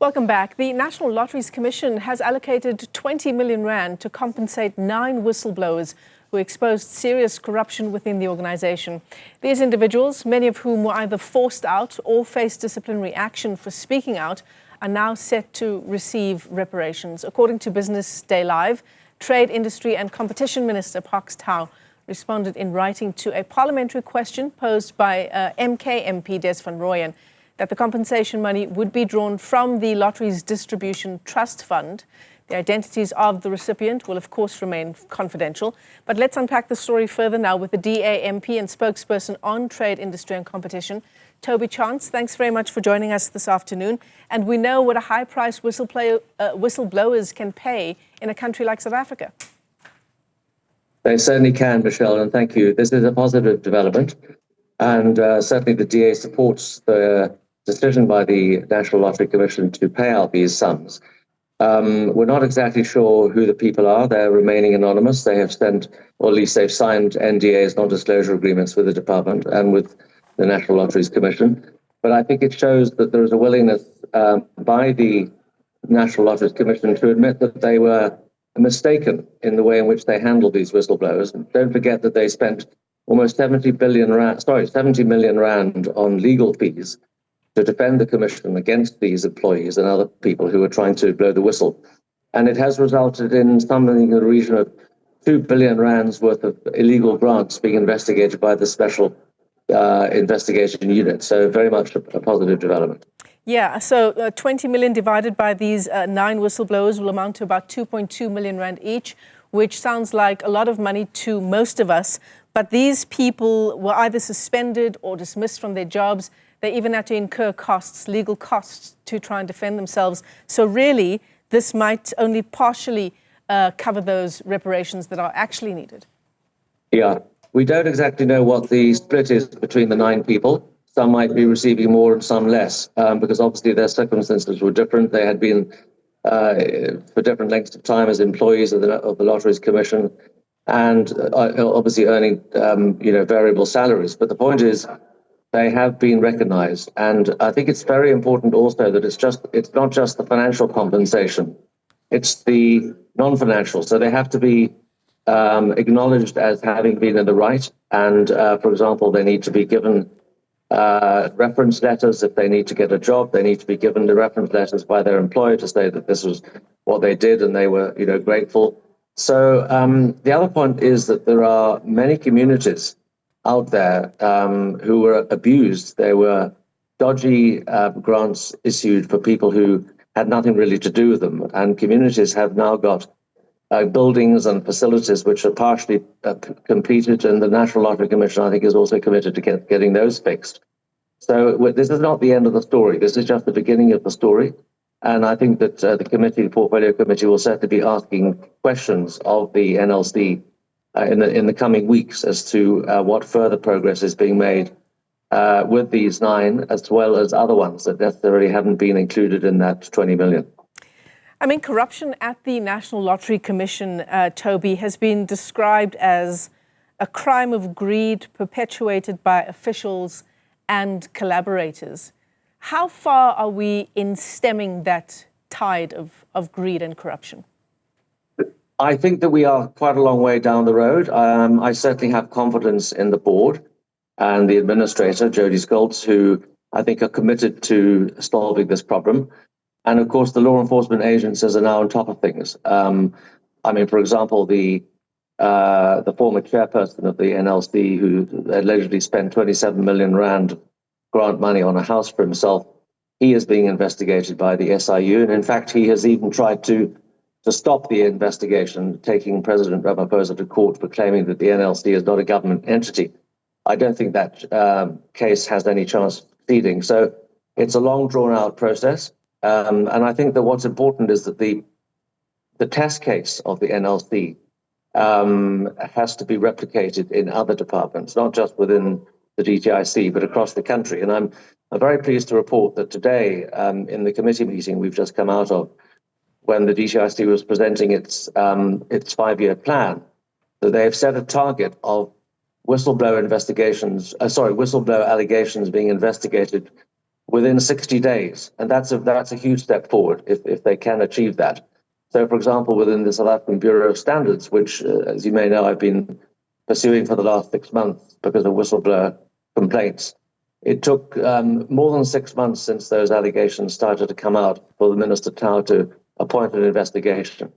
Welcome back. The National Lotteries Commission has allocated 20 million rand to compensate 9 whistleblowers who exposed serious corruption within the organization. These individuals, many of whom were either forced out or faced disciplinary action for speaking out, are now set to receive reparations. According to BusinessDay Live, Trade, Industry and Competition Minister Tau responded in writing to a parliamentary question posed by MP Rooyen that the compensation money would be drawn from the Lotteries Distribution Trust Fund. The identities of the recipient will, of course, remain confidential. But let's unpack the story further now with the DA MP and spokesperson on Trade, Industry and Competition, Toby Chance. Thanks very much for joining us this afternoon. And we know what a high price whistleblowers can pay in a country like South Africa. They certainly can, Michelle, and thank you. This is a positive development. And certainly the DA supports the decision by the National Lottery Commission to pay out these sums. We're not exactly sure who the people are. They're remaining anonymous. They have sent, or at least they've signed NDAs, non-disclosure agreements, with the department and with the National Lotteries Commission. But I think it shows that there is a willingness by the National Lotteries Commission to admit that they were mistaken in the way in which they handled these whistleblowers. And don't forget that they spent almost 70 million rand on legal fees to defend the Commission against these employees and other people who were trying to blow the whistle. And it has resulted in something in the region of 2 billion rands worth of illegal grants being investigated by the Special Investigation Unit. So very much a positive development. Yeah, so 20 million divided by these 9 whistleblowers will amount to about 2.2 million rand each, which sounds like a lot of money to most of us. But these people were either suspended or dismissed from their jobs. They even had to incur costs, legal costs, to try and defend themselves. So really, this might only partially cover those reparations that are actually needed. Yeah, we don't exactly know what the split is between the 9 people. Some might be receiving more and some less, because obviously their circumstances were different. They had been for different lengths of time as employees of the Lotteries Commission, and obviously earning variable salaries. But the point is, they have been recognized, and I think it's very important also that it's not just the financial compensation, it's the non-financial. So they have to be acknowledged as having been in the right, and for example, they need to be given reference letters. If they need to get a job, they need to be given the reference letters by their employer to say that this was what they did and they were grateful. So the other point is that there are many communities out there who were abused. There were dodgy grants issued for people who had nothing really to do with them, and communities have now got buildings and facilities which are partially completed, and the National Lottery Commission, I think, is also committed to getting those fixed. So this is not the end of the story. This is just the beginning of the story. And I think that the Portfolio Committee, will certainly be asking questions of the NLC in the coming weeks as to what further progress is being made with these 9, as well as other ones that necessarily haven't been included in that 20 million. I mean, corruption at the National Lottery Commission, Toby, has been described as a crime of greed perpetuated by officials and collaborators. How far are we in stemming that tide of greed and corruption? I think that we are quite a long way down the road. I certainly have confidence in the board and the administrator, Jody Scholz, who I think are committed to solving this problem. And of course, the law enforcement agencies are now on top of things. I mean, for example, the former chairperson of the NLC, who allegedly spent 27 million rand grant money on a house for himself, he is being investigated by the SIU. And in fact, he has even tried to stop the investigation, taking President Ramaphosa to court for claiming that the NLC is not a government entity. I don't think that case has any chance of succeeding. So it's a long, drawn-out process. And I think that what's important is that the test case of the NLC has to be replicated in other departments, not just within the DTIC, but across the country. And I'm very pleased to report that today, in the committee meeting we've just come out of, when the DTIC was presenting its 5-year plan, that they have set a target of whistleblower allegations being investigated within 60 days. And that's a huge step forward if they can achieve that. So, for example, within the South African Bureau of Standards, which, as you may know, I've been pursuing for the last 6 months because of whistleblower complaints, it took more than 6 months since those allegations started to come out for the Minister Tau to appoint an investigation.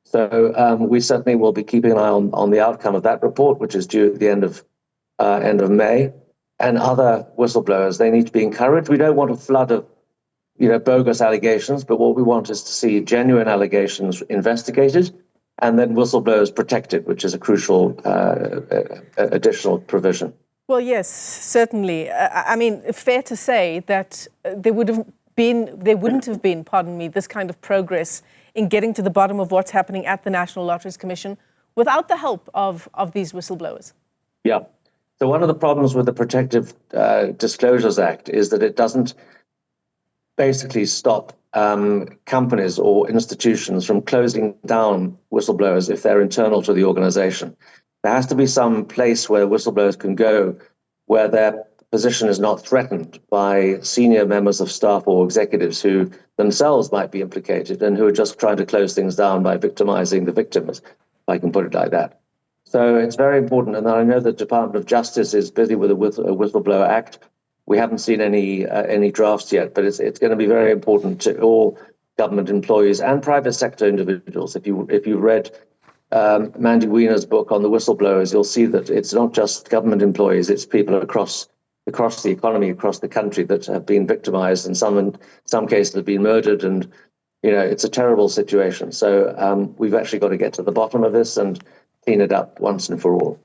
So we certainly will be keeping an eye on the outcome of that report, which is due at the end of May. And other whistleblowers, they need to be encouraged. We don't want a flood of bogus allegations, but what we want is to see genuine allegations investigated and then whistleblowers protected, which is a crucial additional provision. Well, yes, certainly. I mean, fair to say that there wouldn't have been, pardon me, this kind of progress in getting to the bottom of what's happening at the National Lotteries Commission without the help of these whistleblowers. Yeah. So one of the problems with the Protective Disclosures Act is that it doesn't basically stop companies or institutions from closing down whistleblowers if they're internal to the organization. There has to be some place where whistleblowers can go where their position is not threatened by senior members of staff or executives who themselves might be implicated and who are just trying to close things down by victimizing the victims, if I can put it like that. So it's very important. And I know the Department of Justice is busy with a Whistleblower Act. We haven't seen any drafts yet, but it's going to be very important to all government employees and private sector individuals. If you've read Mandy Wiener's book on the whistleblowers, you'll see that it's not just government employees; it's people across the economy, across the country that have been victimized, and in some cases have been murdered. And it's a terrible situation. So we've actually got to get to the bottom of this and clean it up once and for all.